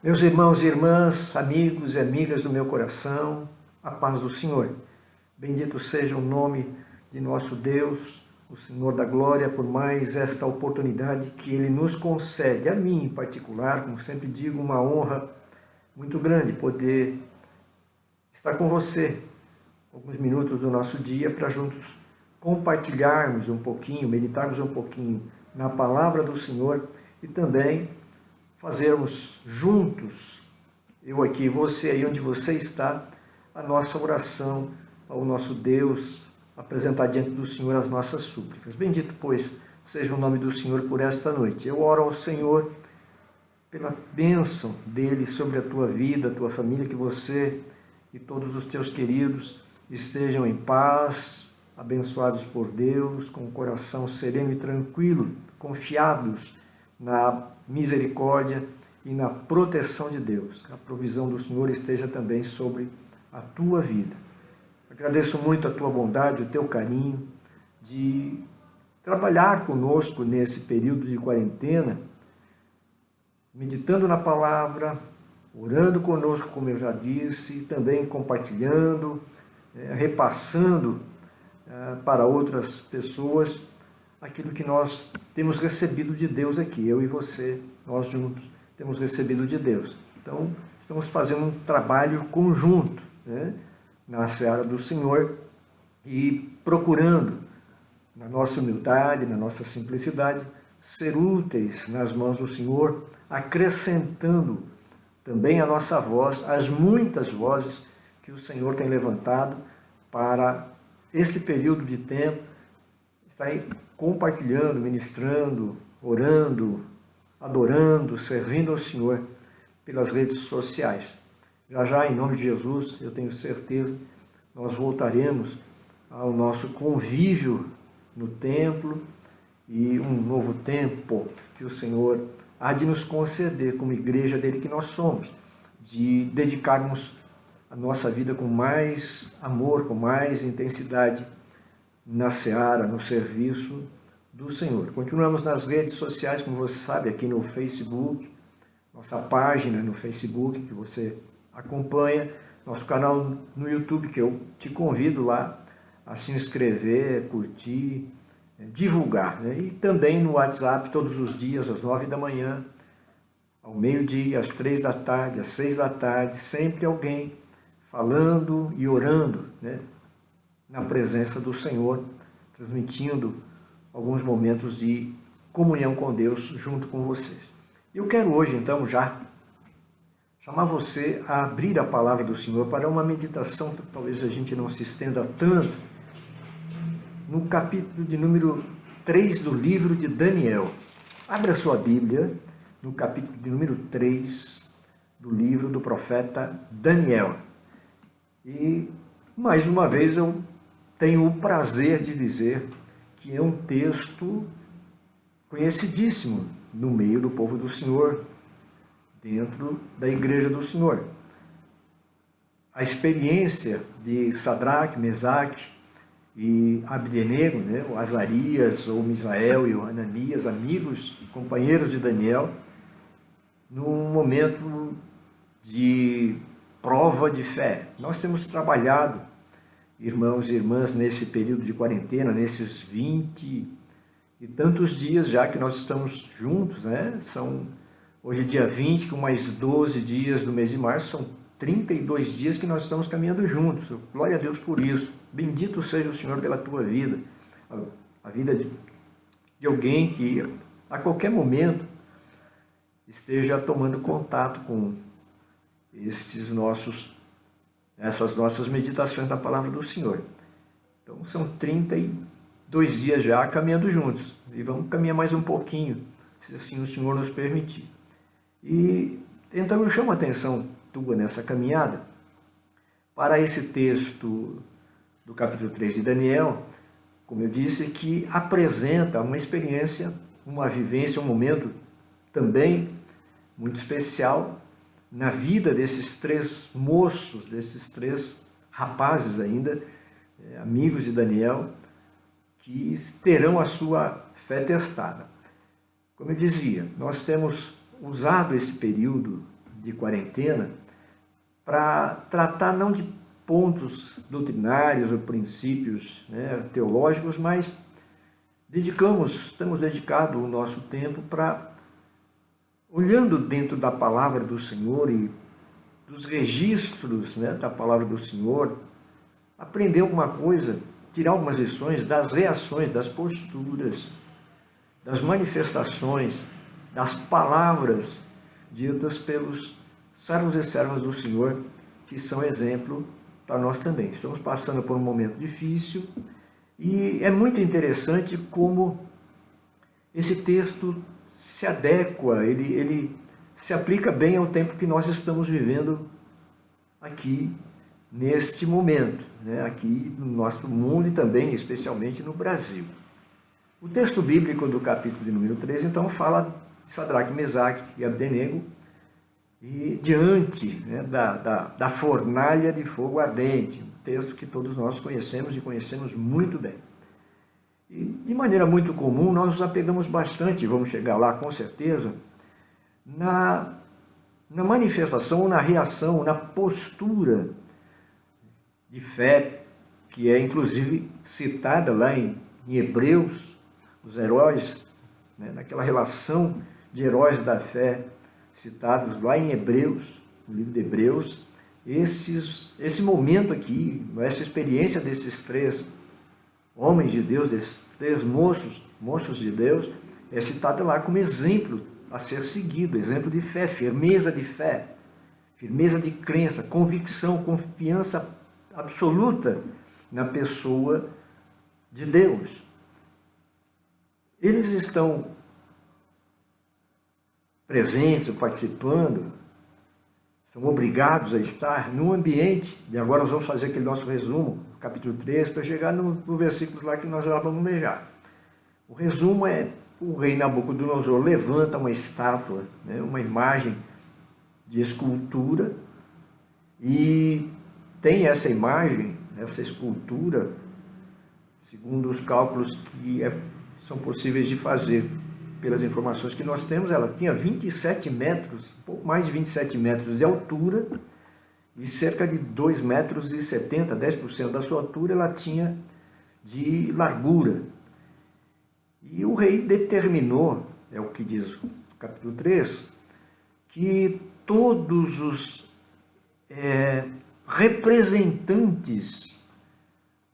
Meus irmãos e irmãs, amigos e amigas do meu coração, a paz do Senhor. Bendito seja o nome de nosso Deus, o Senhor da glória, por mais esta oportunidade que Ele nos concede, a mim em particular, como sempre digo, uma honra muito grande poder estar com você alguns minutos do nosso dia para juntos compartilharmos um pouquinho, meditarmos um pouquinho na palavra do Senhor e também fazermos juntos, eu aqui, você aí onde você está, a nossa oração ao nosso Deus, apresentar diante do Senhor as nossas súplicas. Bendito, pois, seja o nome do Senhor por esta noite. Eu oro ao Senhor pela bênção dEle sobre a tua vida, a tua família, que você e todos os teus queridos estejam em paz, abençoados por Deus, com o coração sereno e tranquilo, confiados na misericórdia e na proteção de Deus. A provisão do Senhor esteja também sobre a tua vida. Agradeço muito a tua bondade, o teu carinho de trabalhar conosco nesse período de quarentena, meditando na palavra, orando conosco, como eu já disse, e também compartilhando, repassando para outras pessoas aquilo que nós temos recebido de Deus aqui, eu e você, nós juntos, temos recebido de Deus. Então, estamos fazendo um trabalho conjunto, na seara do Senhor e procurando, na nossa humildade, na nossa simplicidade, ser úteis nas mãos do Senhor, acrescentando também a nossa voz, as muitas vozes que o Senhor tem levantado para esse período de tempo, está aí compartilhando, ministrando, orando, adorando, servindo ao Senhor pelas redes sociais. Já já, em nome de Jesus, eu tenho certeza, nós voltaremos ao nosso convívio no templo e um novo tempo que o Senhor há de nos conceder como igreja dele que nós somos, de dedicarmos a nossa vida com mais amor, com mais intensidade na seara, no serviço do Senhor. Continuamos nas redes sociais, como você sabe, aqui no Facebook, nossa página no Facebook, que você acompanha, nosso canal no YouTube, que eu te convido lá a se inscrever, curtir, divulgar. E também no WhatsApp, todos os dias, às 9 da manhã, ao meio-dia, às 3 da tarde, às 6 da tarde, sempre alguém falando e orando, na presença do Senhor, transmitindo alguns momentos de comunhão com Deus junto com vocês. Eu quero hoje, então, já chamar você a abrir a palavra do Senhor para uma meditação, talvez a gente não se estenda tanto, no capítulo de número 3 do livro de Daniel. Abra a sua Bíblia no capítulo de número 3 do livro do profeta Daniel. E, mais uma vez, eu tenho o prazer de dizer que é um texto conhecidíssimo no meio do povo do Senhor, dentro da igreja do Senhor. A experiência de Sadraque, Mesaque e Abdenego, o Azarias, ou Misael e o Ananias, amigos, companheiros de Daniel, num momento de prova de fé. Nós temos trabalhado, irmãos e irmãs, nesse período de quarentena, nesses 20 e tantos dias já que nós estamos juntos, São hoje dia 20, com mais 12 dias do mês de março, são 32 dias que nós estamos caminhando juntos. Glória a Deus por isso. Bendito seja o Senhor pela tua vida, a vida de alguém que a qualquer momento esteja tomando contato com essas nossas meditações na palavra do Senhor. Então são 32 dias já caminhando juntos, e vamos caminhar mais um pouquinho, se assim o Senhor nos permitir. E então eu chamo a atenção tua nessa caminhada para esse texto do capítulo 3 de Daniel, como eu disse, que apresenta uma experiência, uma vivência, um momento também muito especial na vida desses 3 moços, desses 3 rapazes ainda, amigos de Daniel, que terão a sua fé testada. Como eu dizia, nós temos usado esse período de quarentena para tratar não de pontos doutrinários ou princípios, né, teológicos, mas estamos dedicados o nosso tempo para, olhando dentro da palavra do Senhor e dos registros, né, da palavra do Senhor, aprender alguma coisa, tirar algumas lições das reações, das posturas, das manifestações, das palavras ditas pelos servos e servas do Senhor, que são exemplo para nós também. Estamos passando por um momento difícil e é muito interessante como esse texto se adequa, ele se aplica bem ao tempo que nós estamos vivendo aqui neste momento, né? Aqui no nosso mundo e também, especialmente no Brasil. O texto bíblico do capítulo de número 13, então, fala de Sadraque, Mesaque e Abdenego e diante, né, da fornalha de fogo ardente, um texto que todos nós conhecemos e conhecemos muito bem. E, de maneira muito comum, nós nos apegamos bastante, vamos chegar lá com certeza, na manifestação, na reação, na postura de fé, que é inclusive citada lá em Hebreus, os heróis, né, naquela relação de heróis da fé, citados lá em Hebreus, no livro de Hebreus, esse momento aqui, essa experiência desses três homens de Deus, desses três moços de Deus, é citada lá como exemplo a ser seguido, exemplo de fé, firmeza de crença, convicção, confiança absoluta na pessoa de Deus. Eles estão presentes, participando, são obrigados a estar num ambiente, e agora nós vamos fazer aquele nosso resumo, capítulo 13, para chegar no versículo lá que nós já vamos ler já. O resumo é: o rei Nabucodonosor levanta uma estátua, né, uma imagem de escultura, e tem essa imagem, essa escultura, segundo os cálculos que são possíveis de fazer, pelas informações que nós temos, ela tinha 27 metros, um pouco mais de 27 metros de altura, e cerca de 2,70 metros, 10% da sua altura ela tinha de largura. E o rei determinou, é o que diz o capítulo 3, que todos os representantes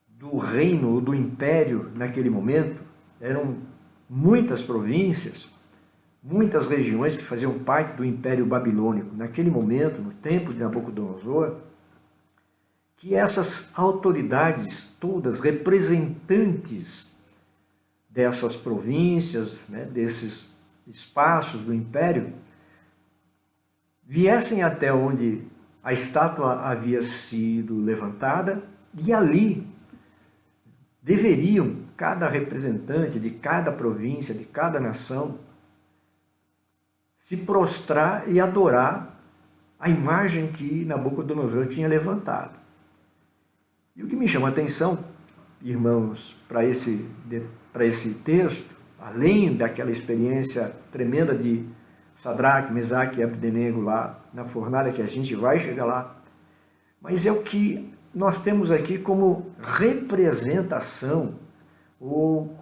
do reino, do império naquele momento, eram muitas províncias, muitas regiões que faziam parte do Império Babilônico naquele momento, no tempo de Nabucodonosor, que essas autoridades todas, representantes dessas províncias, né, desses espaços do Império, viessem até onde a estátua havia sido levantada e ali deveriam, cada representante de cada província, de cada nação, se prostrar e adorar a imagem que Nabucodonosor tinha levantado. E o que me chama a atenção, irmãos, para esse texto, além daquela experiência tremenda de Sadraque, Mesaque e Abdenego lá na fornalha, que a gente vai chegar lá, mas é o que nós temos aqui como representação ou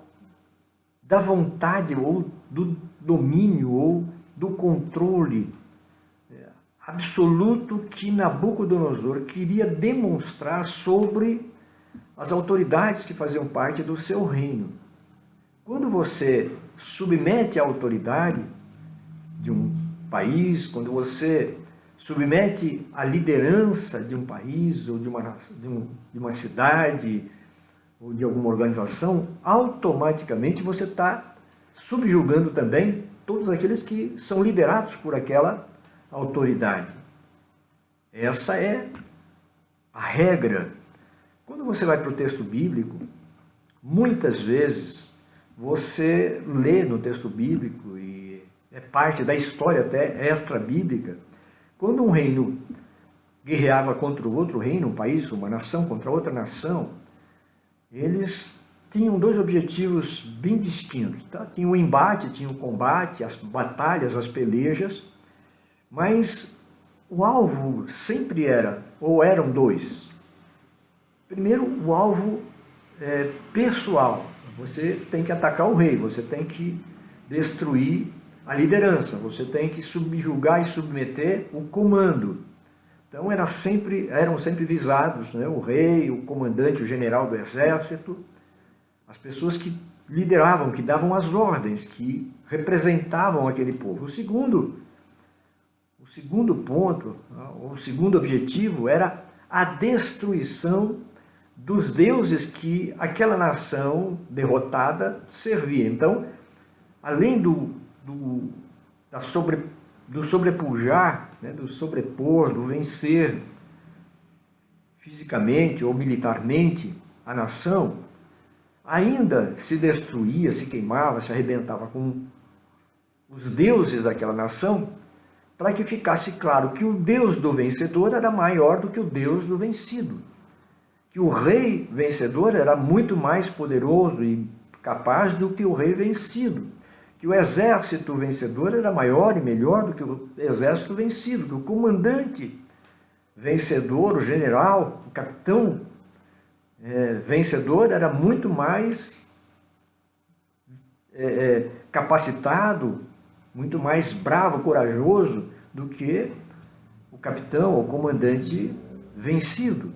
da vontade ou do domínio ou do controle absoluto que Nabucodonosor queria demonstrar sobre as autoridades que faziam parte do seu reino. Quando você submete a autoridade de um país, quando você submete a liderança de um país ou de uma cidade ou de alguma organização, automaticamente você está subjugando também todos aqueles que são liderados por aquela autoridade. Essa é a regra. Quando você vai para o texto bíblico, muitas vezes você lê no texto bíblico, e é parte da história até extra-bíblica, quando um reino guerreava contra o outro reino, um país, uma nação contra outra nação, eles tinham dois objetivos bem distintos. Tá? Tinha o embate, tinha o combate, as batalhas, as pelejas, mas o alvo sempre era, ou eram dois. Primeiro, o alvo pessoal. Você tem que atacar o rei, você tem que destruir a liderança, você tem que subjugar e submeter o comando. Então eram sempre visados, né? O rei, o comandante, o general do exército, as pessoas que lideravam, que davam as ordens, que representavam aquele povo. O segundo ponto, o segundo objetivo era a destruição dos deuses que aquela nação derrotada servia. Então, além do sobrepujar, né, do sobrepor, do vencer fisicamente ou militarmente a nação, ainda se destruía, se queimava, se arrebentava com os deuses daquela nação, para que ficasse claro que o Deus do vencedor era maior do que o Deus do vencido. Que o rei vencedor era muito mais poderoso e capaz do que o rei vencido. Que o exército vencedor era maior e melhor do que o exército vencido. Que o comandante vencedor, o general, o capitão vencedor era muito mais capacitado, muito mais bravo, corajoso do que o capitão ou comandante vencido.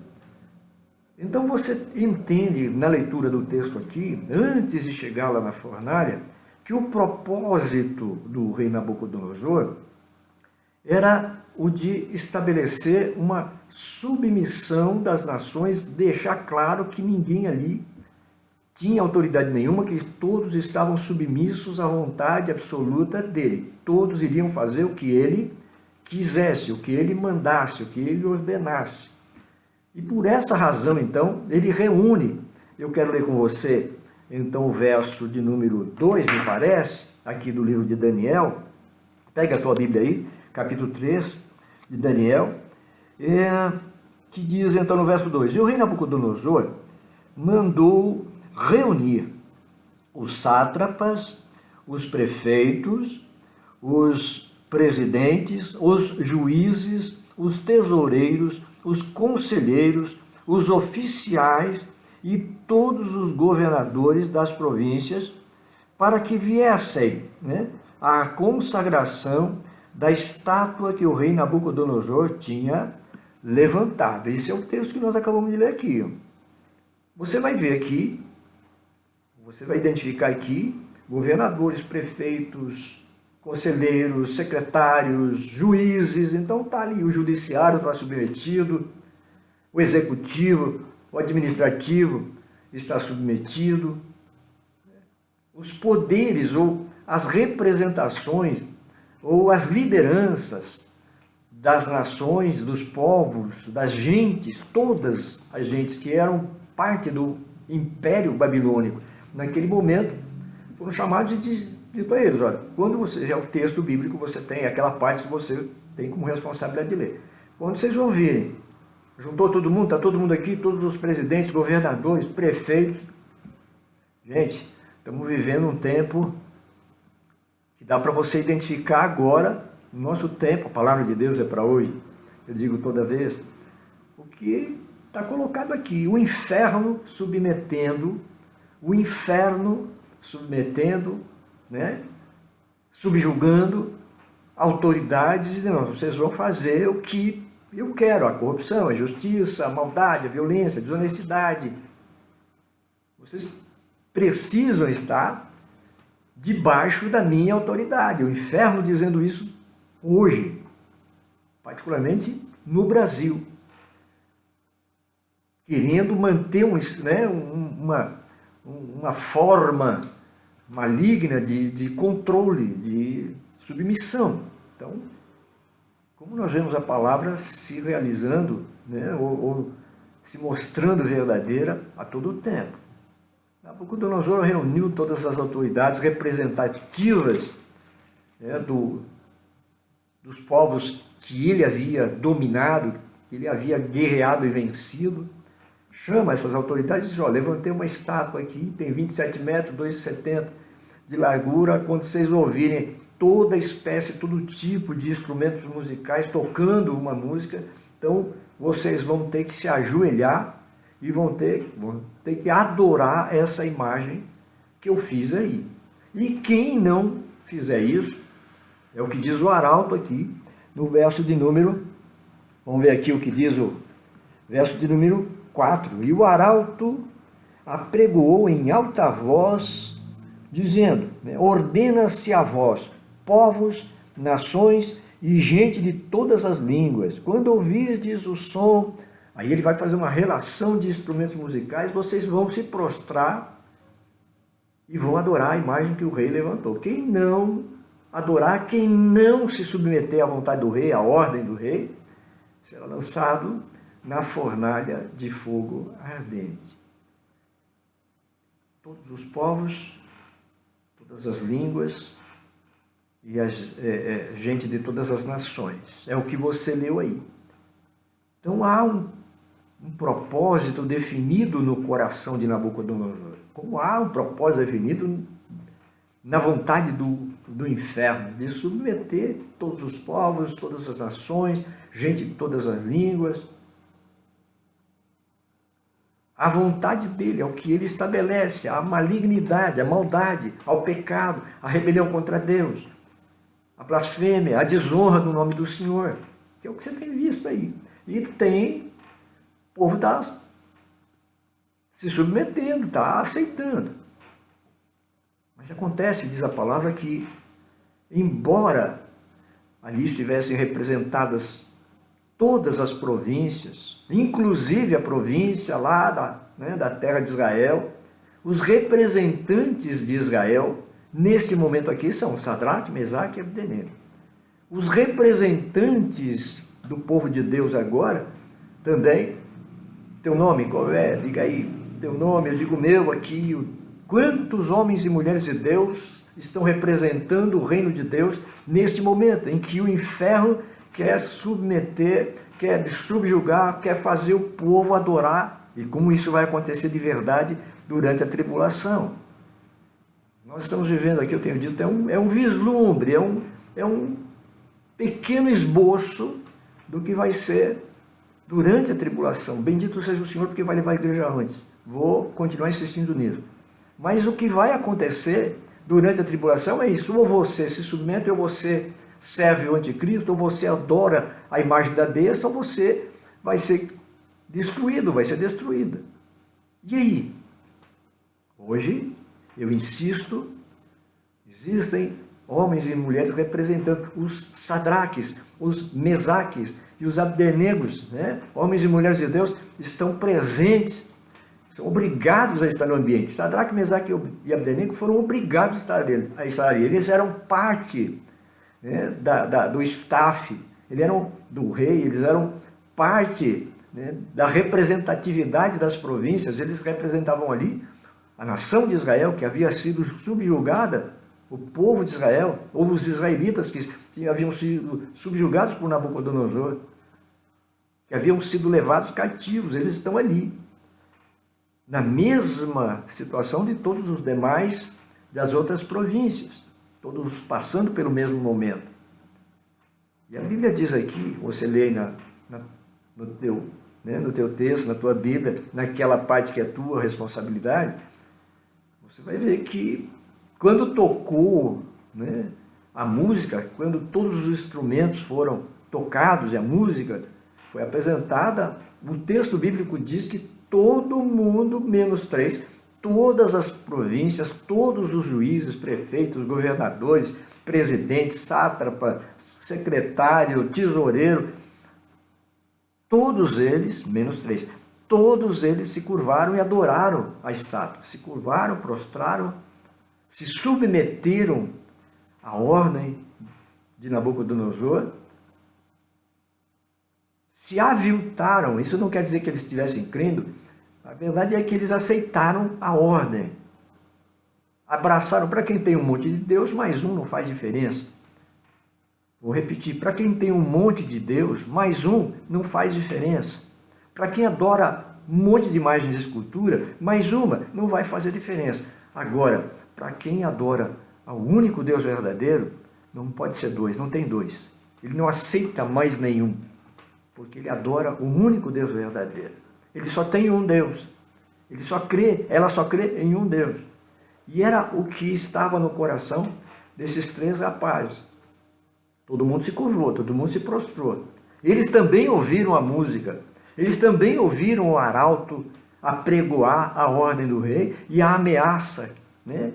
Então você entende na leitura do texto aqui, antes de chegar lá na fornalha, que o propósito do rei Nabucodonosor era o de estabelecer uma submissão das nações, deixar claro que ninguém ali tinha autoridade nenhuma, que todos estavam submissos à vontade absoluta dele. Todos iriam fazer o que ele quisesse, o que ele mandasse, o que ele ordenasse. E por essa razão, então, ele reúne, eu quero ler com você, então, o verso de número 2, me parece, aqui do livro de Daniel. Pega a tua Bíblia aí, capítulo 3 de Daniel, que diz, então, no verso 2, e o rei Nabucodonosor mandou reunir os sátrapas, os prefeitos, os presidentes, os juízes, os tesoureiros, os conselheiros, os oficiais e todos os governadores das províncias para que viessem, né, à consagração da estátua que o rei Nabucodonosor tinha levantado. Esse é o texto que nós acabamos de ler aqui. Você vai ver aqui, você vai identificar aqui governadores, prefeitos, conselheiros, secretários, juízes. Então está ali, o judiciário está submetido, o executivo, o administrativo está submetido, os poderes ou as representações ou as lideranças das nações, dos povos, das gentes, todas as gentes que eram parte do Império Babilônico, naquele momento, foram chamados e dito para eles, olha, quando você, é o texto bíblico, você tem aquela parte que você tem como responsabilidade de ler. Quando vocês ouvirem, juntou todo mundo, está todo mundo aqui, todos os presidentes, governadores, prefeitos. Gente, estamos vivendo um tempo que dá para você identificar agora, no nosso tempo, a palavra de Deus é para hoje, eu digo toda vez, o que está colocado aqui, o inferno submetendo, né, subjugando autoridades, dizendo, não, vocês vão fazer o que eu quero, a corrupção, a injustiça, a maldade, a violência, a desonestidade. Vocês precisam estar debaixo da minha autoridade. O inferno dizendo isso hoje, particularmente no Brasil, querendo manter uma forma maligna de controle, de submissão. Então, como nós vemos a palavra se realizando, né, ou se mostrando verdadeira a todo tempo. Nabucodonosor reuniu todas as autoridades representativas, né, dos povos que ele havia dominado, que ele havia guerreado e vencido. Chama essas autoridades e diz, ó, levantei uma estátua aqui, tem 27 metros, 2,70 de largura, quando vocês ouvirem toda espécie, todo tipo de instrumentos musicais tocando uma música. Então, vocês vão ter que se ajoelhar e vão ter que adorar essa imagem que eu fiz aí. E quem não fizer isso, é o que diz o arauto aqui, no verso de número, vamos ver aqui o que diz o verso de número 4. E o arauto apregoou em alta voz, dizendo, né, ordena-se a vós, povos, nações e gente de todas as línguas, quando ouvirdes o som, aí ele vai fazer uma relação de instrumentos musicais, vocês vão se prostrar e vão adorar a imagem que o rei levantou. Quem não adorar, quem não se submeter à vontade do rei, à ordem do rei, será lançado na fornalha de fogo ardente. Todos os povos, todas as línguas e a gente de todas as nações. É o que você leu aí. Então há um propósito definido no coração de Nabucodonosor. Como há um propósito definido na vontade do inferno, de submeter todos os povos, todas as nações, gente de todas as línguas. A vontade dele, é o que ele estabelece, a malignidade, a maldade, ao pecado, a rebelião contra Deus, a blasfêmia, a desonra do nome do Senhor, que é o que você tem visto aí. E tem, o povo está se submetendo, está aceitando. Mas acontece, diz a palavra, que embora ali estivessem representadas todas as províncias, inclusive a província lá da terra de Israel, os representantes de Israel, nesse momento aqui, são Sadraque, Mesaque e Abdenego. Os representantes do povo de Deus agora, também, teu nome, qual é? Diga aí, teu nome, eu digo meu aqui, quantos homens e mulheres de Deus estão representando o reino de Deus neste momento em que o inferno quer submeter, quer subjugar, quer fazer o povo adorar, e como isso vai acontecer de verdade durante a tribulação. Nós estamos vivendo aqui, eu tenho dito, é um vislumbre, é um pequeno esboço do que vai ser durante a tribulação. Bendito seja o Senhor, porque vai levar a igreja antes. Vou continuar insistindo nisso. Mas o que vai acontecer durante a tribulação é isso, ou você se submete, ou você serve o anticristo, ou você adora a imagem da besta, ou você vai ser destruído, vai ser destruída. E aí? Hoje, eu insisto, existem homens e mulheres representando os Sadraques, os Mesaques e os Abdenegos, né? Homens e mulheres de Deus estão presentes, são obrigados a estar no ambiente. Sadraque, Mesaque e Abdenego foram obrigados a estar ali. Eles eram parte, né, do staff, eles eram do rei, eles eram parte, né, da representatividade das províncias. Eles representavam ali a nação de Israel, que havia sido subjugada, o povo de Israel, ou os israelitas que haviam sido subjugados por Nabucodonosor, que haviam sido levados cativos. Eles estão ali, na mesma situação de todos os demais das outras províncias, todos passando pelo mesmo momento. E a Bíblia diz aqui, você lê no teu texto, na tua Bíblia, naquela parte que é tua responsabilidade, você vai ver que quando tocou, né, a música, quando todos os instrumentos foram tocados e a música foi apresentada, o texto bíblico diz que todo mundo, menos 3, todas as províncias, todos os juízes, prefeitos, governadores, presidentes, sátrapa, secretário, tesoureiro, todos eles, menos 3, todos eles se curvaram e adoraram a estátua, se curvaram, prostraram, se submeteram à ordem de Nabucodonosor, se aviltaram. Isso não quer dizer que eles estivessem crendo, a verdade é que eles aceitaram a ordem, abraçaram. Para quem tem um monte de Deus, mais um não faz diferença. Vou repetir, para quem tem um monte de Deus, mais um não faz diferença. Para quem adora um monte de imagens de escultura, mais uma não vai fazer diferença. Agora, para quem adora ao único Deus verdadeiro, Não pode ser dois, não tem dois. Ele não aceita mais nenhum, porque ele adora o único Deus verdadeiro. Ele só tem um Deus. Ela só crê em um Deus. E era o que estava no coração desses 3 rapazes. Todo mundo se curvou, todo mundo se prostrou. Eles também ouviram a música, eles também ouviram o arauto apregoar a ordem do rei e a ameaça, né,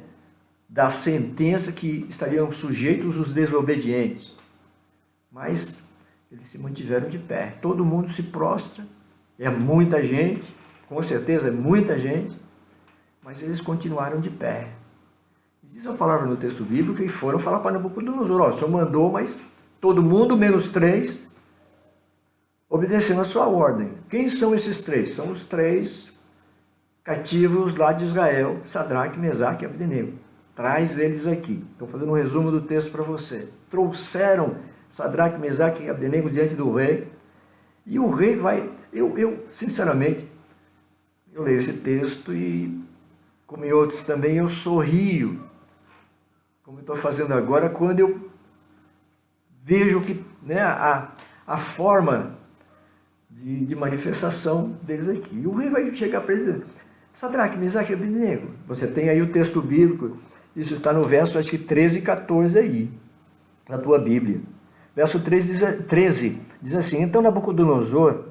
da sentença que estariam sujeitos os desobedientes. Mas eles se mantiveram de pé. Todo mundo se prostra. É muita gente, com certeza é muita gente, mas eles continuaram de pé. Diz a palavra no texto bíblico que foram falar para Nabucodonosor: ó, o Senhor mandou, mas todo mundo, menos 3, obedecendo a sua ordem. Quem são esses 3? São os 3 cativos lá de Israel, Sadraque, Mesaque e Abdenego. Traz eles aqui. Estou fazendo um resumo do texto para você. Trouxeram Sadraque, Mesaque e Abdenego diante do rei. E o rei vai... sinceramente, eu leio esse texto e, como em outros também, eu sorrio, como eu estou fazendo agora, quando eu vejo que, né, a forma de manifestação deles aqui. E o rei vai chegar para ele: Sadraque, Mesaque e Abdenego. Você tem aí o texto bíblico, isso está no verso, acho que 13 e 14 aí, na tua Bíblia. Verso 13 diz assim: então Nabucodonosor,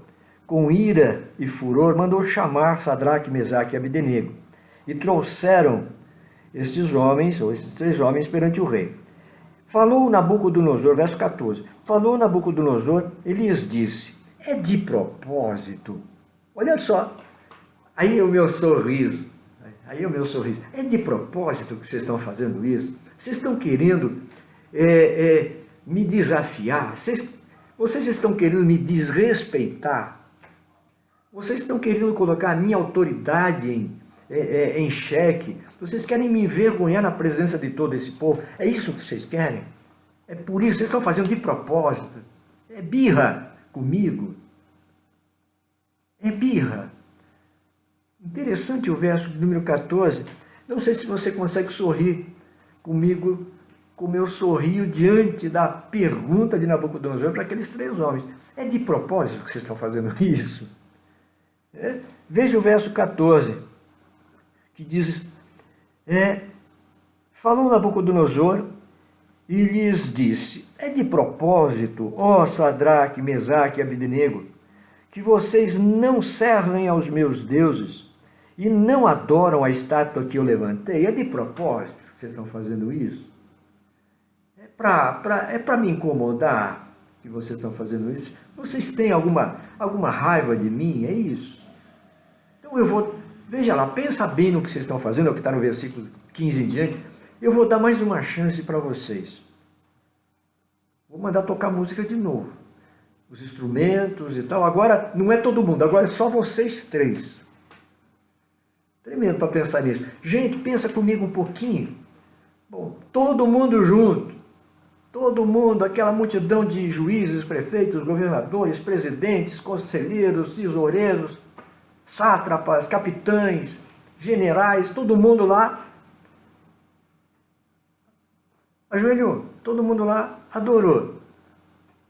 com ira e furor, mandou chamar Sadraque, Mesaque e Abdenego, e trouxeram estes homens, ou esses 3 homens, perante o rei. Falou Nabucodonosor, verso 14, falou Nabucodonosor, ele lhes disse: é de propósito. Olha só, aí é o meu sorriso, é de propósito que vocês estão fazendo isso? Vocês estão querendo me desafiar? Vocês estão querendo me desrespeitar? Vocês estão querendo colocar a minha autoridade em xeque? Vocês querem me envergonhar na presença de todo esse povo? É isso que vocês querem? É por isso, vocês estão fazendo de propósito. É birra comigo. É birra. Interessante o verso número 14. Não sei se você consegue sorrir comigo, como eu sorrio diante da pergunta de Nabucodonosor para aqueles 3 homens. É de propósito que vocês estão fazendo isso? Veja o verso 14, que diz: falou Nabucodonosor e lhes disse: é de propósito, ó Sadraque, Mesaque e Abdenego, que vocês não servem aos meus deuses e não adoram a estátua que eu levantei? É de propósito que vocês estão fazendo isso? É para me incomodar que vocês estão fazendo isso? Vocês têm alguma raiva de mim? É isso? Então eu vou... Veja lá, pensa bem no que vocês estão fazendo, é o que está no versículo 15 em diante. Eu vou dar mais uma chance para vocês. Vou mandar tocar música de novo. Os instrumentos e tal. Agora não é todo mundo, agora é só vocês 3. Tremendo para pensar nisso. Gente, pensa comigo um pouquinho. Bom, todo mundo junto. Todo mundo, aquela multidão de juízes, prefeitos, governadores, presidentes, conselheiros, tesoureiros, sátrapas, capitães, generais, todo mundo lá ajoelhou, todo mundo lá adorou.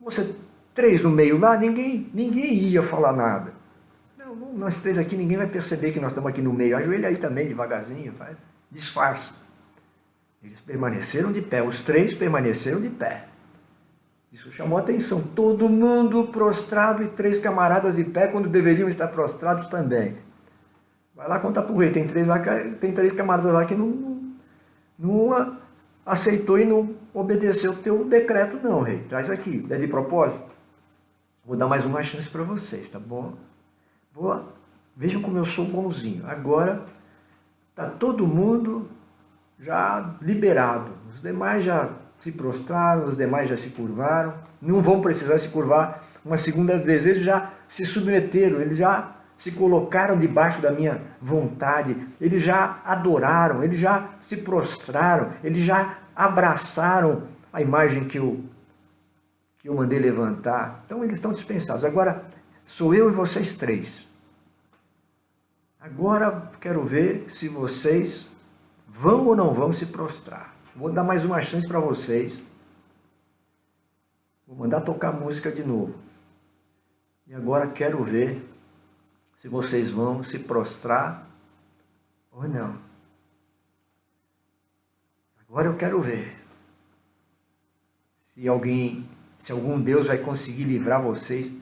Você 3 no meio lá, ninguém ia falar nada. Não, nós 3 aqui, ninguém vai perceber que nós estamos aqui no meio. Ajoelha aí também, devagarzinho, faz, disfarça. Eles permaneceram de pé, os 3 permaneceram de pé. Isso chamou a atenção. Todo mundo prostrado e 3 camaradas de pé, quando deveriam estar prostrados também. Vai lá contar para o rei. Tem 3 camaradas lá que não aceitou e não obedeceu o teu decreto, não, rei. Traz aqui. É de propósito? Vou dar mais uma chance para vocês, tá bom? Vejam como eu sou bonzinho. Agora está todo mundo já liberado. Os demais já se prostraram, os demais já se curvaram. Não vão precisar se curvar uma segunda vez. Eles já se submeteram, eles já se colocaram debaixo da minha vontade. Eles já adoraram, eles já se prostraram, eles já abraçaram a imagem que eu mandei levantar. Então eles estão dispensados. Agora sou eu e vocês 3. Agora quero ver se vocês vão ou não vão se prostrar. Vou dar mais uma chance para vocês. Vou mandar tocar música de novo. E agora quero ver se vocês vão se prostrar ou não. Agora eu quero ver se algum Deus vai conseguir livrar vocês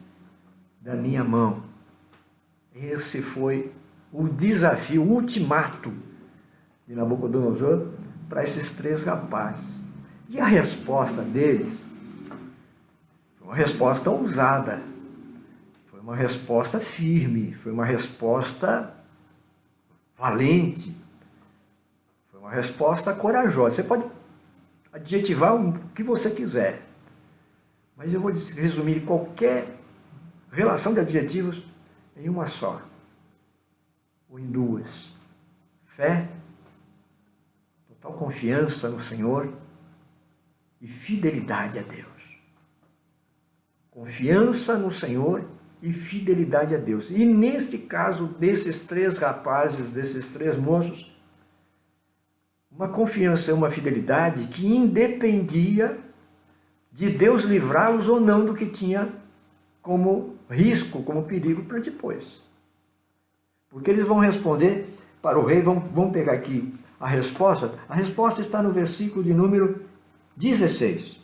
da minha mão. Esse foi o desafio, o ultimato de Nabucodonosor para esses 3 rapazes. E a resposta deles foi uma resposta ousada, foi uma resposta firme, foi uma resposta valente, foi uma resposta corajosa. Você pode adjetivar o que você quiser, mas eu vou resumir qualquer relação de adjetivos em uma só, ou em 2. Fé, total confiança no Senhor e fidelidade a Deus. Confiança no Senhor e fidelidade a Deus. E neste caso, desses 3 rapazes, desses 3 moços, uma confiança e uma fidelidade que independia de Deus livrá-los ou não do que tinha como risco, como perigo para depois. Porque eles vão responder para o rei, vão pegar aqui a resposta está no versículo de número 16.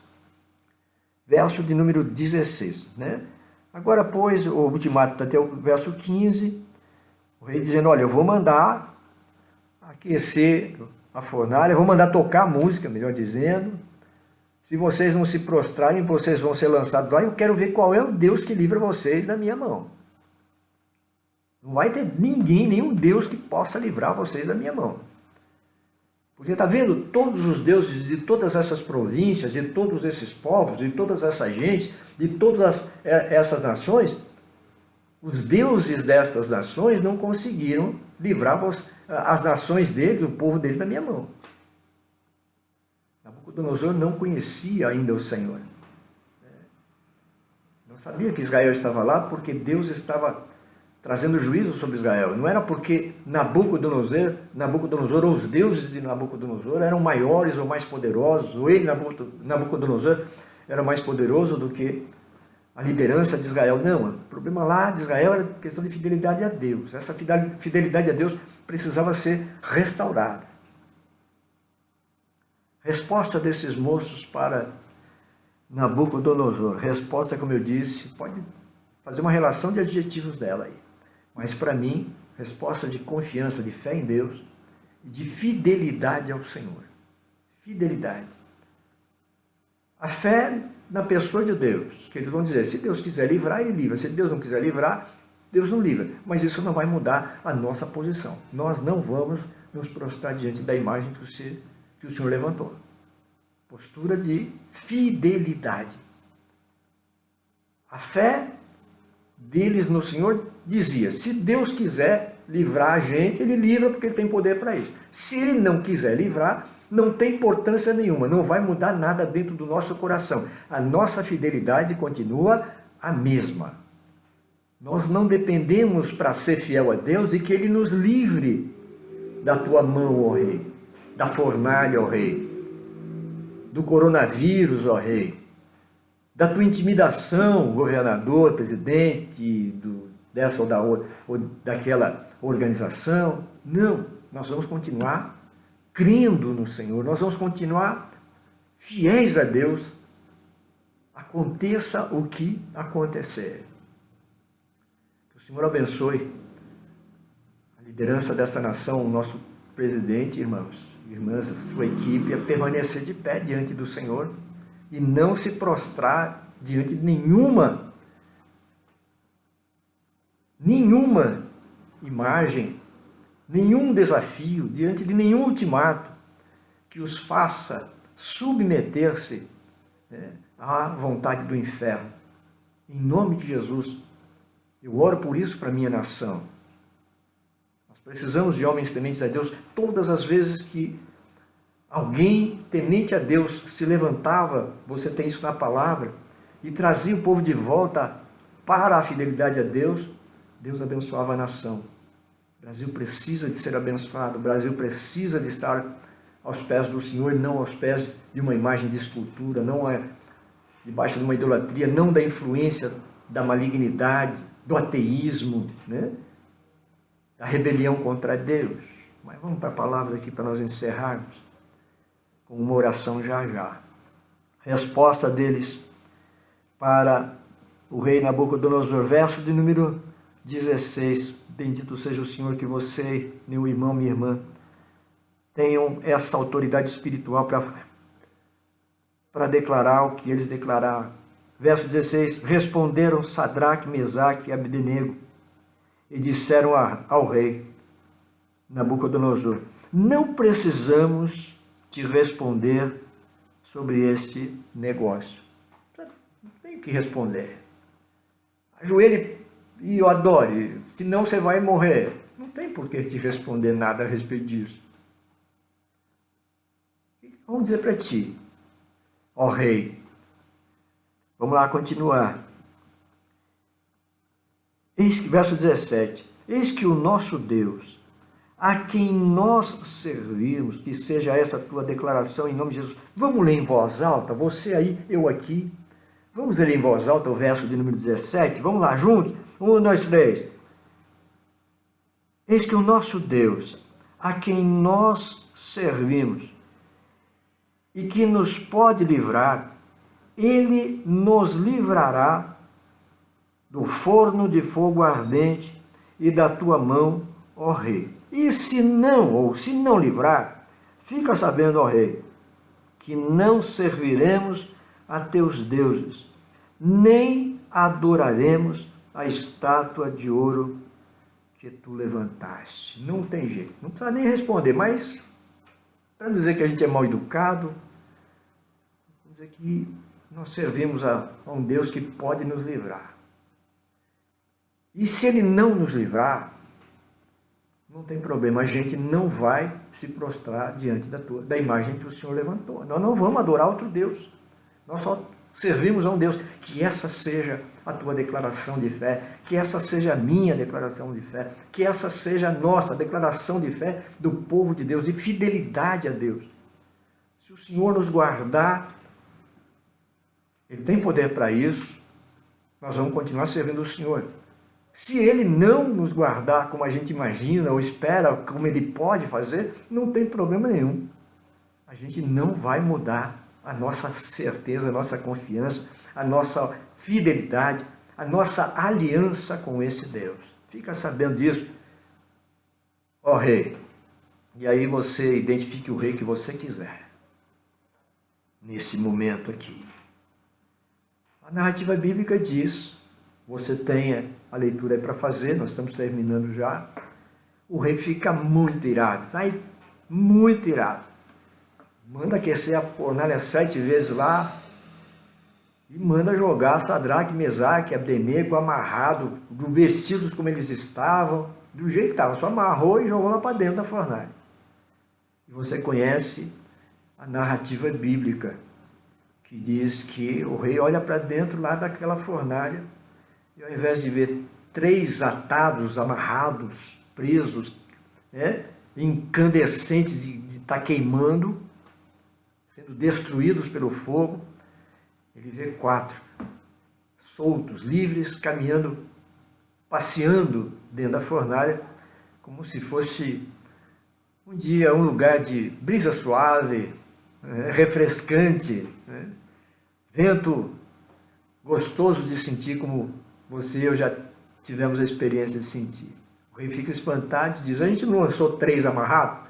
Verso de número 16, né? Agora, pois, o ultimato está até o verso 15, o rei dizendo, olha, eu vou mandar aquecer a fornalha, eu vou mandar tocar música, melhor dizendo. Se vocês não se prostrarem, vocês vão ser lançados lá. Eu quero ver qual é o Deus que livra vocês da minha mão. Não vai ter ninguém, nenhum Deus que possa livrar vocês da minha mão. Porque está vendo todos os deuses de todas essas províncias, de todos esses povos, de todas essas gentes, de todas essas nações, os deuses dessas nações não conseguiram livrar as nações deles, o povo deles, da minha mão. Nabucodonosor não conhecia ainda o Senhor. Não sabia que Israel estava lá porque Deus estava trazendo juízo sobre Israel. Não era porque Nabucodonosor ou os deuses de Nabucodonosor eram maiores ou mais poderosos, ou ele, Nabucodonosor, era mais poderoso do que a liderança de Israel. Não, o problema lá de Israel era questão de fidelidade a Deus. Essa fidelidade a Deus precisava ser restaurada. Resposta desses moços para Nabucodonosor. Resposta, como eu disse, pode fazer uma relação de adjetivos dela aí. Mas para mim, resposta de confiança, de fé em Deus e de fidelidade ao Senhor. Fidelidade. A fé na pessoa de Deus, que eles vão dizer, se Deus quiser livrar, Ele livra. Se Deus não quiser livrar, Deus não livra. Mas isso não vai mudar a nossa posição. Nós não vamos nos prostrar diante da imagem que o Senhor levantou. Postura de fidelidade. A fé deles no Senhor dizia, se Deus quiser livrar a gente, Ele livra porque Ele tem poder para isso. Se Ele não quiser livrar, não tem importância nenhuma, não vai mudar nada dentro do nosso coração. A nossa fidelidade continua a mesma. Nós não dependemos para ser fiel a Deus e que Ele nos livre da tua mão, ó Rei, da fornalha, ó Rei, do coronavírus, ó Rei, da tua intimidação, governador, presidente, dessa ou daquela organização. Não, nós vamos continuar crendo no Senhor, nós vamos continuar fiéis a Deus, aconteça o que acontecer. Que o Senhor abençoe a liderança dessa nação, o nosso presidente, irmãos, irmãs, a sua equipe, a permanecer de pé diante do Senhor e não se prostrar diante de nenhuma imagem, nenhum desafio, diante de nenhum ultimato que os faça submeter-se, né, à vontade do inferno. Em nome de Jesus, eu oro por isso para a minha nação. Nós precisamos de homens tementes a Deus. Todas as vezes que alguém temente a Deus se levantava, você tem isso na palavra, e trazia o povo de volta para a fidelidade a Deus, Deus abençoava a nação. O Brasil precisa de ser abençoado, o Brasil precisa de estar aos pés do Senhor, não aos pés de uma imagem de escultura, não é debaixo de uma idolatria, não da influência da malignidade, do ateísmo, né? Da rebelião contra Deus. Mas vamos para a palavra aqui para nós encerrarmos com uma oração já já. Resposta deles para o rei Nabucodonosor, verso de número 16. Bendito seja o Senhor, que você, meu irmão, minha irmã, tenham essa autoridade espiritual para declarar o que eles declararam. Verso 16, responderam Sadraque, Mesaque e Abdenego e disseram ao rei Nabucodonosor, não precisamos te responder sobre este negócio. Não tem o que responder. Ajoelhe e adore, senão você vai morrer. Não tem por que te responder nada a respeito disso. Vamos dizer para ti, ó rei. Vamos lá continuar. Verso 17. Eis que o nosso Deus, a quem nós servimos, que seja essa tua declaração em nome de Jesus. Vamos ler em voz alta, você aí, eu aqui. Vamos ler em voz alta o verso de número 17. Vamos lá, juntos? 1, 2, 3. Eis que o nosso Deus, a quem nós servimos, e que nos pode livrar, Ele nos livrará do forno de fogo ardente e da tua mão, ó rei. E se não livrar, fica sabendo, ó rei, que não serviremos a teus deuses, nem adoraremos a estátua de ouro que tu levantaste. Não tem jeito, não precisa nem responder, mas para não dizer que a gente é mal educado, vamos dizer que nós servimos a um Deus que pode nos livrar. E se Ele não nos livrar, não tem problema, a gente não vai se prostrar diante da imagem que o Senhor levantou. Nós não vamos adorar outro Deus. Nós só servimos a um Deus. Que essa seja a tua declaração de fé, que essa seja a minha declaração de fé, que essa seja a nossa declaração de fé do povo de Deus, de fidelidade a Deus. Se o Senhor nos guardar, Ele tem poder para isso, nós vamos continuar servindo o Senhor. Se Ele não nos guardar como a gente imagina ou espera, como Ele pode fazer, não tem problema nenhum. A gente não vai mudar a nossa certeza, a nossa confiança, a nossa fidelidade, a nossa aliança com esse Deus. Fica sabendo disso, ó rei. E aí você identifique o rei que você quiser, nesse momento aqui. A narrativa bíblica diz, você tenha a leitura aí para fazer, nós estamos terminando já. O rei fica muito irado, muito irado. Manda aquecer a fornalha 7 vezes lá e manda jogar Sadraque, Mesaque, Abdenego amarrado, vestidos como eles estavam, do jeito que estavam, só amarrou e jogou lá para dentro da fornalha. E você conhece a narrativa bíblica, que diz que o rei olha para dentro lá daquela fornalha e ao invés de ver 3 atados, amarrados, presos, incandescentes de estar queimando, sendo destruídos pelo fogo, ele vê 4 soltos, livres, caminhando, passeando dentro da fornalha, como se fosse um dia, um lugar de brisa suave, refrescante, vento gostoso de sentir, como você e eu já tivemos a experiência de sentir. O rei fica espantado e diz, a gente não lançou 3 amarrados?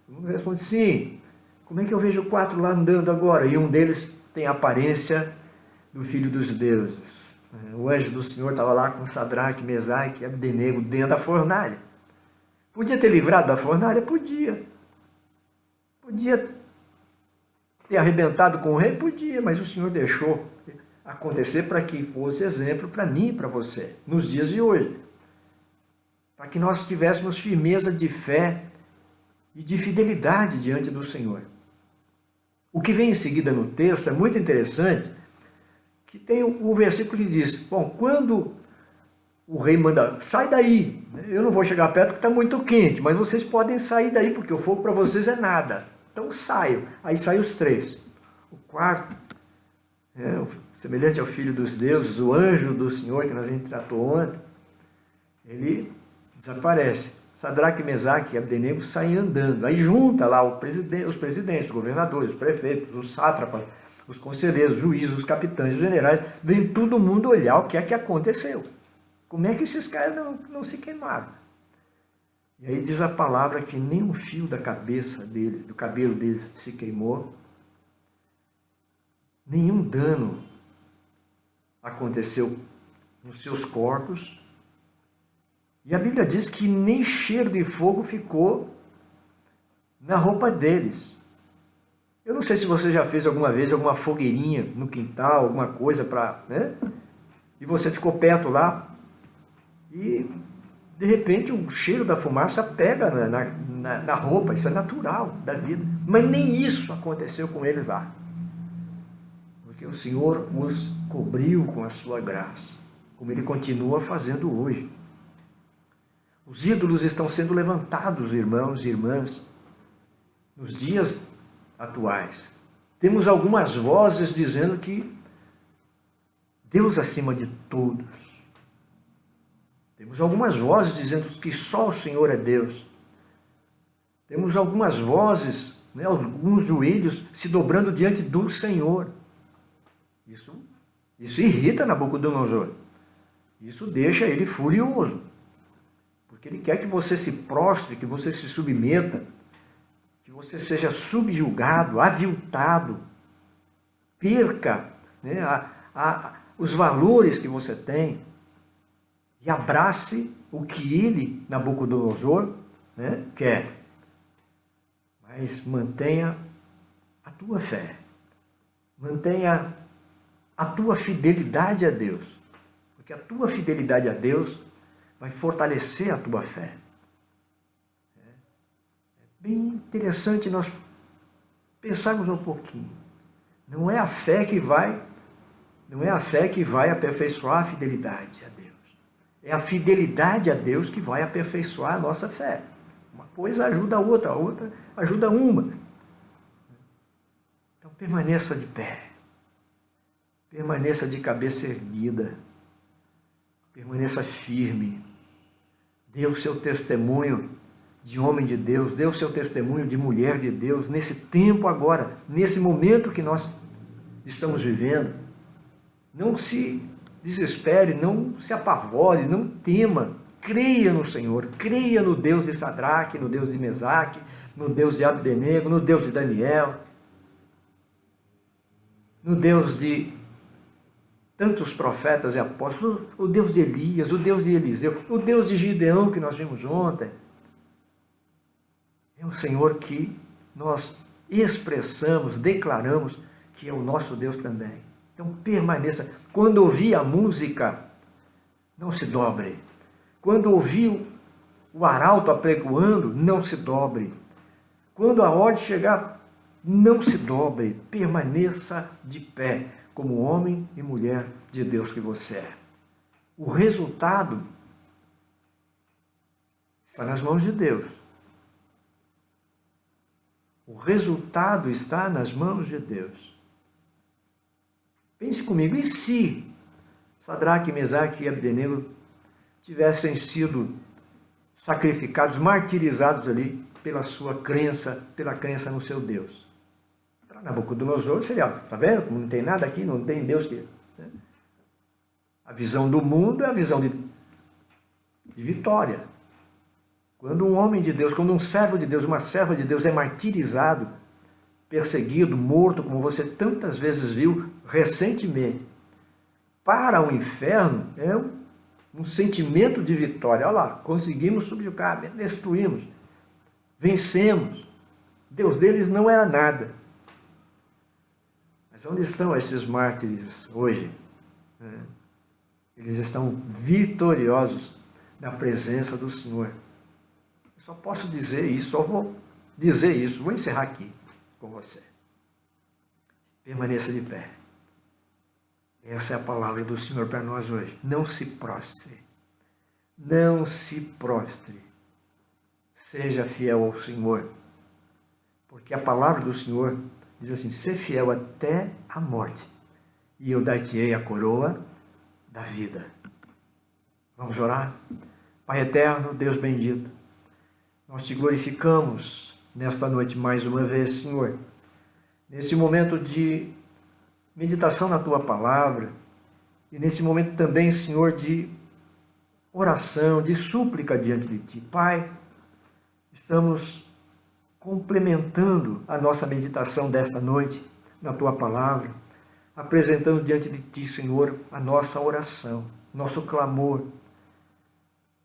O mundo responde, sim. Como é que eu vejo 4 lá andando agora? E um deles tem a aparência do Filho dos Deuses. O anjo do Senhor estava lá com Sadraque, Mesaque e Abdenego dentro da fornalha. Podia ter livrado da fornalha? Podia. Podia ter arrebentado com o rei? Podia, mas o Senhor deixou acontecer para que fosse exemplo para mim e para você, nos dias de hoje. Para que nós tivéssemos firmeza de fé e de fidelidade diante do Senhor. O que vem em seguida no texto é muito interessante, que tem o versículo que diz, bom, quando o rei manda, sai daí, eu não vou chegar perto porque está muito quente, mas vocês podem sair daí, porque o fogo para vocês é nada. Então saiam. Aí saem os 3. O quarto, semelhante ao Filho dos deuses, o anjo do Senhor, que a gente tratou ontem, ele desaparece. Sadraque, Mesaque e Abdenego saem andando. Aí junta lá os presidentes, os governadores, os prefeitos, os sátrapas, os conselheiros, os juízes, os capitães, os generais. Vem todo mundo olhar o que é que aconteceu. Como é que esses caras não se queimaram? E aí diz a palavra que nem um fio da cabeça deles, do cabelo deles se queimou. Nenhum dano aconteceu nos seus corpos. E a Bíblia diz que nem cheiro de fogo ficou na roupa deles. Eu não sei se você já fez alguma vez alguma fogueirinha no quintal, alguma coisa para... né? E você ficou perto lá e, de repente, o cheiro da fumaça pega na roupa. Isso é natural da vida. Mas nem isso aconteceu com eles lá. Porque o Senhor os cobriu com a sua graça, como Ele continua fazendo hoje. Os ídolos estão sendo levantados, irmãos e irmãs, nos dias atuais. Temos algumas vozes dizendo que Deus acima de todos. Temos algumas vozes dizendo que só o Senhor é Deus. Temos algumas vozes, né, alguns joelhos se dobrando diante do Senhor. Isso irrita Nabucodonosor. Isso deixa ele furioso. Porque ele quer que você se prostre, que você se submeta, que você seja subjugado, aviltado, perca, né, os valores que você tem e abrace o que ele, Nabucodonosor, né, quer. Mas mantenha a tua fé, mantenha a tua fidelidade a Deus, porque a tua fidelidade a Deus vai fortalecer a tua fé. É bem interessante nós pensarmos um pouquinho. Não é a fé que vai aperfeiçoar a fidelidade a Deus. É a fidelidade a Deus que vai aperfeiçoar a nossa fé. Uma coisa ajuda a outra ajuda uma. Então permaneça de pé. Permaneça de cabeça erguida. Permaneça firme. Dê o seu testemunho de homem de Deus, dê o seu testemunho de mulher de Deus, nesse tempo agora, nesse momento que nós estamos vivendo. Não se desespere, não se apavore, não tema. Creia no Senhor, creia no Deus de Sadraque, no Deus de Mesaque, no Deus de Abdenego, no Deus de Daniel, no Deus de tantos profetas e apóstolos, o Deus de Elias, o Deus de Eliseu, o Deus de Gideão que nós vimos ontem. É o Senhor que nós expressamos, declaramos que é o nosso Deus também. Então permaneça. Quando ouvir a música, não se dobre. Quando ouvir o arauto apregoando, não se dobre. Quando a ordem chegar, não se dobre. Permaneça de pé, como homem e mulher de Deus que você é. O resultado está nas mãos de Deus. O resultado está nas mãos de Deus. Pense comigo, e se Sadraque, Mesaque e Abdenego tivessem sido sacrificados, martirizados ali pela sua crença, pela crença no seu Deus? Para Nabucodonosor seria, está vendo? Não tem nada aqui, não tem Deus que... Né? A visão do mundo é a visão de vitória. Quando um homem de Deus, quando um servo de Deus, uma serva de Deus é martirizado, perseguido, morto, como você tantas vezes viu recentemente, para o inferno é um sentimento de vitória. Olha lá, conseguimos subjugar, destruímos, vencemos. Deus deles não era nada. Mas onde estão esses mártires hoje? Eles estão vitoriosos na presença do Senhor. Eu só posso dizer isso, só vou dizer isso. Vou encerrar aqui com você. Permaneça de pé. Essa é a palavra do Senhor para nós hoje. Não se prostre. Não se prostre. Seja fiel ao Senhor. Porque a palavra do Senhor diz assim, ser fiel até a morte. e eu dar-te-ei a coroa da vida. Vamos orar? Pai eterno, Deus bendito, nós te glorificamos nesta noite mais uma vez, Senhor, nesse momento de meditação na tua palavra e nesse momento também, Senhor, de oração, de súplica diante de ti. Pai, estamos complementando a nossa meditação desta noite na tua palavra, apresentando diante de ti, Senhor, a nossa oração, nosso clamor.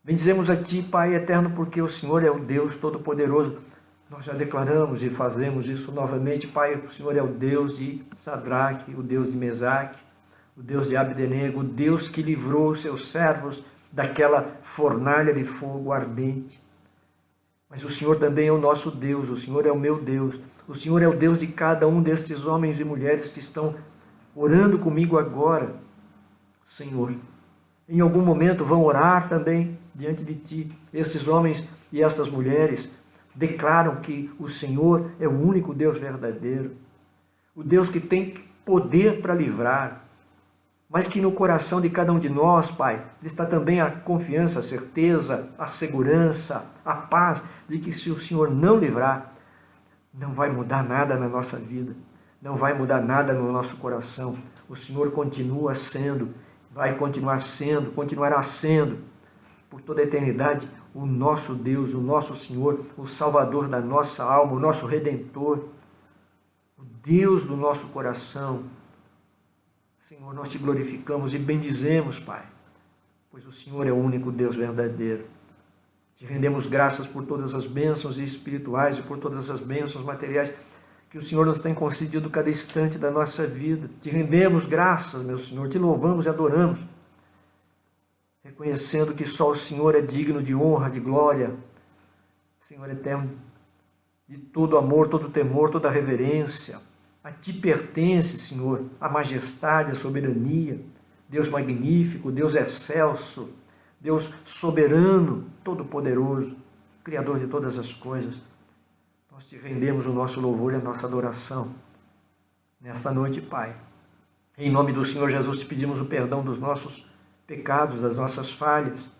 Bendizemos a ti, Pai eterno, porque o Senhor é o Deus Todo-Poderoso. Nós já declaramos e fazemos isso novamente, Pai. O Senhor é o Deus de Sadraque, o Deus de Mesaque, o Deus de Abdenego, o Deus que livrou os seus servos daquela fornalha de fogo ardente. Mas o Senhor também é o nosso Deus, o Senhor é o meu Deus, o Senhor é o Deus de cada um destes homens e mulheres que estão orando comigo agora, Senhor. Em algum momento vão orar também diante de ti. Estes homens e estas mulheres declaram que o Senhor é o único Deus verdadeiro, o Deus que tem poder para livrar, mas que no coração de cada um de nós, Pai, está também a confiança, a certeza, a segurança, a paz de que se o Senhor não livrar, não vai mudar nada na nossa vida, não vai mudar nada no nosso coração. O Senhor continua sendo, vai continuar sendo, continuará sendo, por toda a eternidade, o nosso Deus, o nosso Senhor, o Salvador da nossa alma, o nosso Redentor, o Deus do nosso coração. Senhor, nós te glorificamos e bendizemos, Pai, pois o Senhor é o único Deus verdadeiro. Te rendemos graças por todas as bênçãos espirituais e por todas as bênçãos materiais que o Senhor nos tem concedido cada instante da nossa vida. Te rendemos graças, meu Senhor, te louvamos e adoramos, reconhecendo que só o Senhor é digno de honra, de glória, Senhor eterno, de todo amor, todo temor, toda reverência. A ti pertence, Senhor, a majestade, a soberania, Deus magnífico, Deus excelso, Deus soberano, todo-poderoso, Criador de todas as coisas. Nós te rendemos o nosso louvor e a nossa adoração nesta noite, Pai. Em nome do Senhor Jesus, te pedimos o perdão dos nossos pecados, das nossas falhas,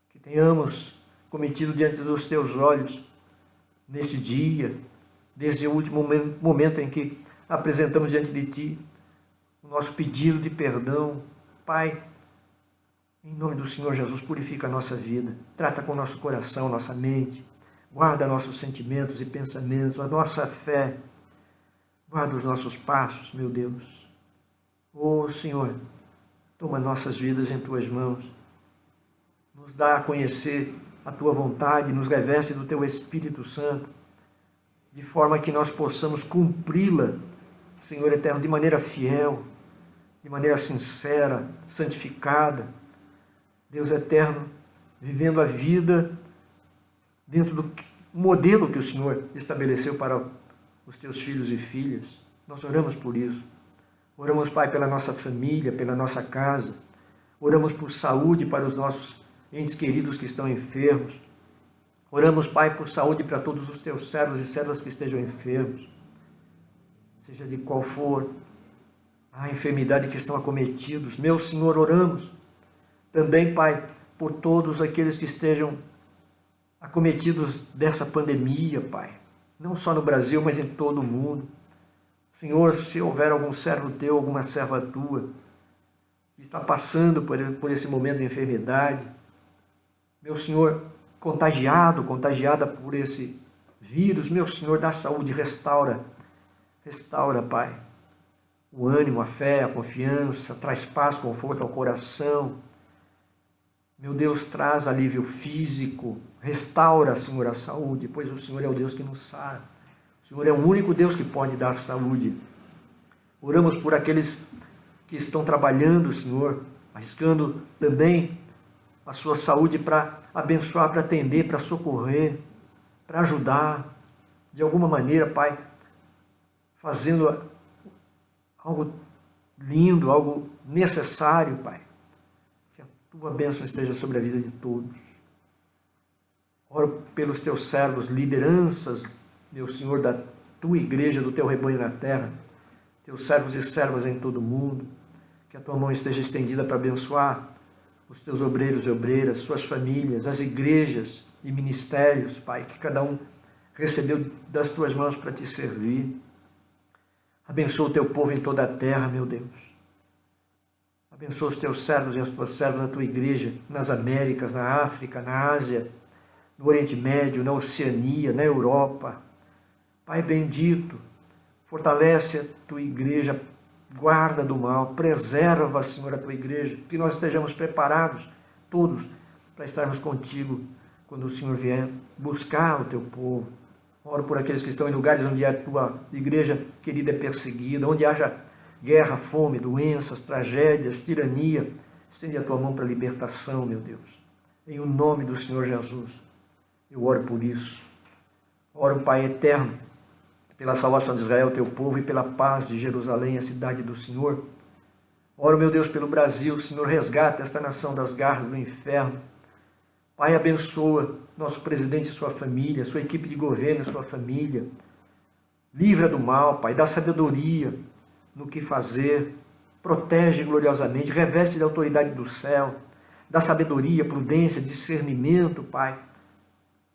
que tenhamos cometido diante dos teus olhos nesse dia, desde o último momento em que apresentamos diante de ti o nosso pedido de perdão. Pai, em nome do Senhor Jesus, purifica a nossa vida, trata com o nosso coração, nossa mente, guarda nossos sentimentos e pensamentos, a nossa fé, guarda os nossos passos, meu Deus. Ó Senhor, toma nossas vidas em tuas mãos, nos dá a conhecer a tua vontade, nos reveste do teu Espírito Santo, de forma que nós possamos cumpri-la, Senhor eterno, de maneira fiel, de maneira sincera, santificada. Deus eterno, vivendo a vida dentro do modelo que o Senhor estabeleceu para os teus filhos e filhas. Nós oramos por isso. Oramos, Pai, pela nossa família, pela nossa casa. Oramos por saúde para os nossos entes queridos que estão enfermos. Oramos, Pai, por saúde para todos os teus servos e servas que estejam enfermos, seja de qual for a enfermidade que estão acometidos. Meu Senhor, oramos também, Pai, por todos aqueles que estejam acometidos dessa pandemia, Pai, não só no Brasil, mas em todo o mundo. Senhor, se houver algum servo teu, alguma serva tua, que está passando por esse momento de enfermidade, meu Senhor, contagiada por esse vírus, meu Senhor, dá saúde, restaura, Pai, o ânimo, a fé, a confiança, traz paz, conforto ao coração. Meu Deus, traz alívio físico, restaura, Senhor, a saúde, pois o Senhor é o Deus que nos sara. O Senhor é o único Deus que pode dar saúde. Oramos por aqueles que estão trabalhando, Senhor, arriscando também a sua saúde para abençoar, para atender, para socorrer, para ajudar, de alguma maneira, Pai, fazendo algo lindo, algo necessário, Pai. Que a tua bênção esteja sobre a vida de todos. Oro pelos teus servos, lideranças, meu Senhor, da tua igreja, do teu rebanho na terra, teus servos e servas em todo o mundo, que a tua mão esteja estendida para abençoar os teus obreiros e obreiras, suas famílias, as igrejas e ministérios, Pai, que cada um recebeu das tuas mãos para te servir. Abençoa o teu povo em toda a terra, meu Deus. Abençoa os teus servos e as tuas servas na tua igreja, nas Américas, na África, na Ásia, no Oriente Médio, na Oceania, na Europa. Pai bendito, fortalece a tua igreja, guarda do mal, preserva, Senhor, a tua igreja, que nós estejamos preparados, todos, para estarmos contigo quando o Senhor vier buscar o teu povo. Oro por aqueles que estão em lugares onde a tua igreja querida é perseguida, onde haja guerra, fome, doenças, tragédias, tirania. Estende a tua mão para a libertação, meu Deus. Em o nome do Senhor Jesus, eu oro por isso. Oro, Pai eterno, pela salvação de Israel, teu povo, e pela paz de Jerusalém, a cidade do Senhor. Oro, meu Deus, pelo Brasil. Senhor, resgata esta nação das garras do inferno. Pai, abençoa nosso presidente e sua família, sua equipe de governo e sua família. Livra do mal, Pai, dá sabedoria no que fazer. Protege gloriosamente, reveste da autoridade do céu. Dá sabedoria, prudência, discernimento, Pai,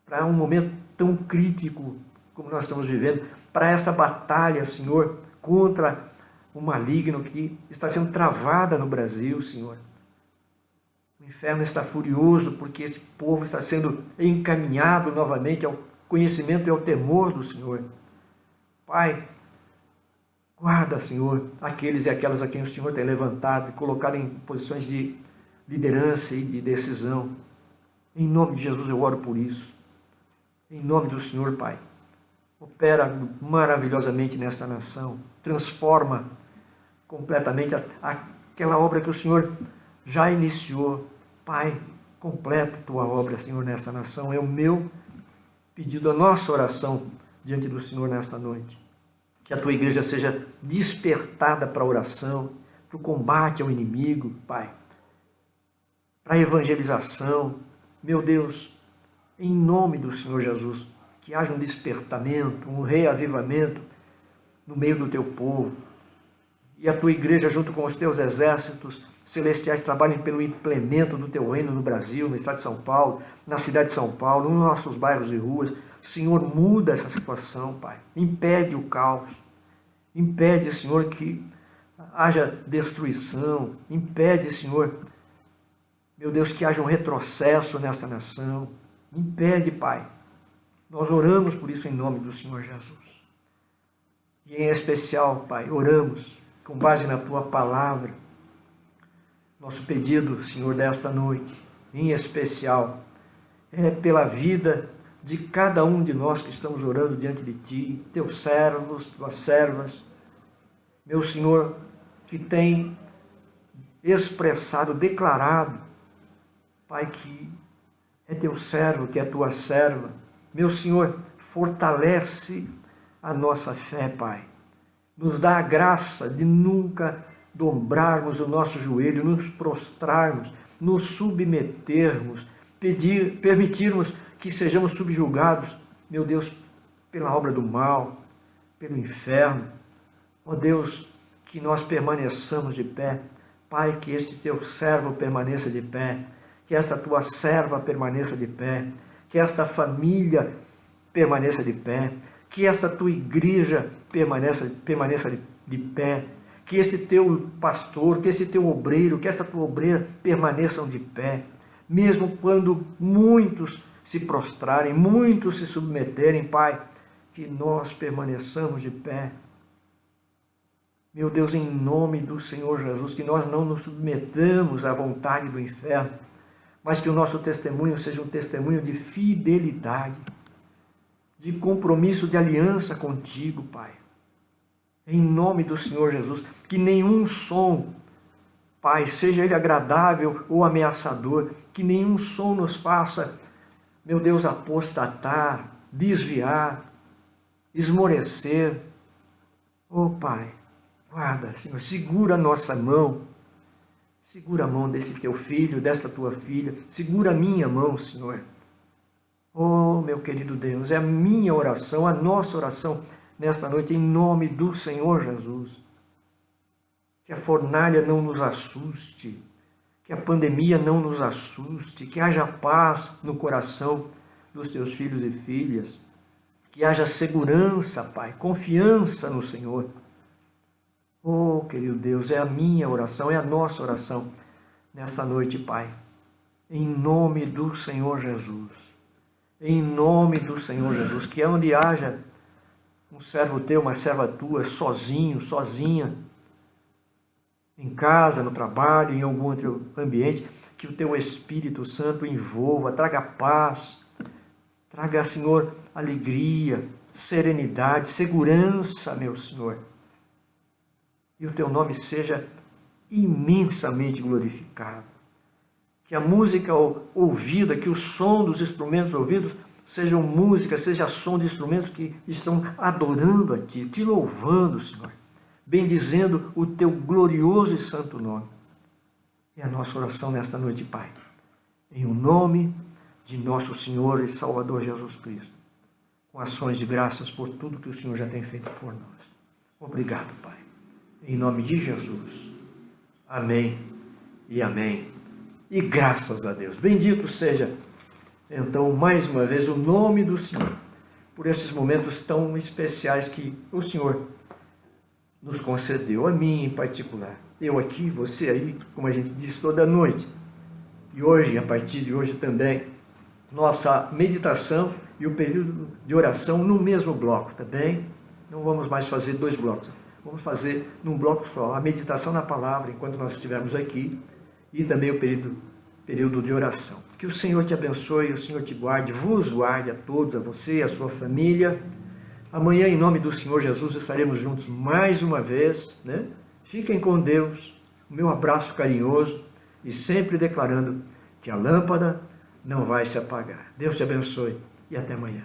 para um momento tão crítico como nós estamos vivendo, para essa batalha, Senhor, contra o maligno que está sendo travada no Brasil, Senhor. O inferno está furioso porque esse povo está sendo encaminhado novamente ao conhecimento e ao temor do Senhor. Pai, guarda, Senhor, aqueles e aquelas a quem o Senhor tem levantado e colocado em posições de liderança e de decisão. Em nome de Jesus eu oro por isso. Em nome do Senhor, Pai. Opera maravilhosamente nessa nação, transforma completamente aquela obra que o Senhor já iniciou. Pai, completa a tua obra, Senhor, nessa nação. É o meu pedido, a nossa oração diante do Senhor nesta noite. Que a tua igreja seja despertada para a oração, para o combate ao inimigo, Pai, para a evangelização. Meu Deus, em nome do Senhor Jesus, que haja um despertamento, um reavivamento no meio do teu povo. E a tua igreja, junto com os teus exércitos celestiais, trabalhem pelo implemento do teu reino no Brasil, no estado de São Paulo, na cidade de São Paulo, nos nossos bairros e ruas. Senhor, muda essa situação, Pai. Impede o caos. Impede, Senhor, que haja destruição. Impede, Senhor, meu Deus, que haja um retrocesso nessa nação. Impede, Pai. Nós oramos por isso em nome do Senhor Jesus. E em especial, Pai, oramos com base na tua palavra. Nosso pedido, Senhor, desta noite, em especial, é pela vida de cada um de nós que estamos orando diante de ti, teus servos, tuas servas, meu Senhor, que tem expressado, declarado, Pai, que é teu servo, que é tua serva. Meu Senhor, fortalece a nossa fé, Pai. Nos dá a graça de nunca dobrarmos o nosso joelho, nos prostrarmos, nos submetermos, permitirmos que sejamos subjugados, meu Deus, pela obra do mal, pelo inferno. Ó Deus, que nós permaneçamos de pé. Pai, que este teu servo permaneça de pé, que esta tua serva permaneça de pé, que esta família permaneça de pé, que esta tua igreja permaneça de pé, que esse teu pastor, que esse teu obreiro, que essa tua obreira permaneçam de pé, mesmo quando muitos se prostrarem, muitos se submeterem, Pai, que nós permaneçamos de pé. Meu Deus, em nome do Senhor Jesus, que nós não nos submetamos à vontade do inferno, mas que o nosso testemunho seja um testemunho de fidelidade, de compromisso, de aliança contigo, Pai. Em nome do Senhor Jesus, que nenhum som, Pai, seja ele agradável ou ameaçador, que nenhum som nos faça, meu Deus, apostatar, desviar, esmorecer. Oh, Pai, guarda, Senhor, segura a nossa mão, segura a mão desse teu filho, desta tua filha, segura a minha mão, Senhor. Oh, meu querido Deus, é a minha oração, a nossa oração nesta noite, em nome do Senhor Jesus. que a fornalha não nos assuste, que a pandemia não nos assuste, que haja paz no coração dos teus filhos e filhas, que haja segurança, Pai, confiança no Senhor. Oh, querido Deus, é a minha oração, é a nossa oração nesta noite, Pai. Em nome do Senhor Jesus. Em nome do Senhor Jesus. Que onde haja um servo teu, uma serva tua, sozinho, sozinha, em casa, no trabalho, em algum outro ambiente, que o teu Espírito Santo envolva, traga paz, traga, Senhor, alegria, serenidade, segurança, meu Senhor. E o teu nome seja imensamente glorificado. Que a música ouvida, que o som dos instrumentos ouvidos sejam música, seja som de instrumentos que estão adorando a Ti, Te louvando, Senhor, bendizendo o Teu glorioso e santo nome. É a nossa oração nesta noite, Pai, em o nome de nosso Senhor e Salvador Jesus Cristo, com ações de graças por tudo que o Senhor já tem feito por nós. Obrigado, Pai. Em nome de Jesus. Amém e amém. E graças a Deus. Bendito seja, então, mais uma vez, o nome do Senhor, por esses momentos tão especiais que o Senhor nos concedeu, a mim em particular. Eu aqui, você aí, como a gente diz toda noite. E hoje, a partir de hoje também, nossa meditação e o período de oração no mesmo bloco, tá bem? Não vamos mais fazer 2 blocos. Vamos fazer num bloco só, a meditação na palavra, enquanto nós estivermos aqui, e também o período de oração. Que o Senhor te abençoe, o Senhor te guarde, vos guarde a todos, a você, a sua família. Amanhã, em nome do Senhor Jesus, estaremos juntos mais uma vez, né? Fiquem com Deus, o meu abraço carinhoso e sempre declarando que a lâmpada não vai se apagar. Deus te abençoe e até amanhã.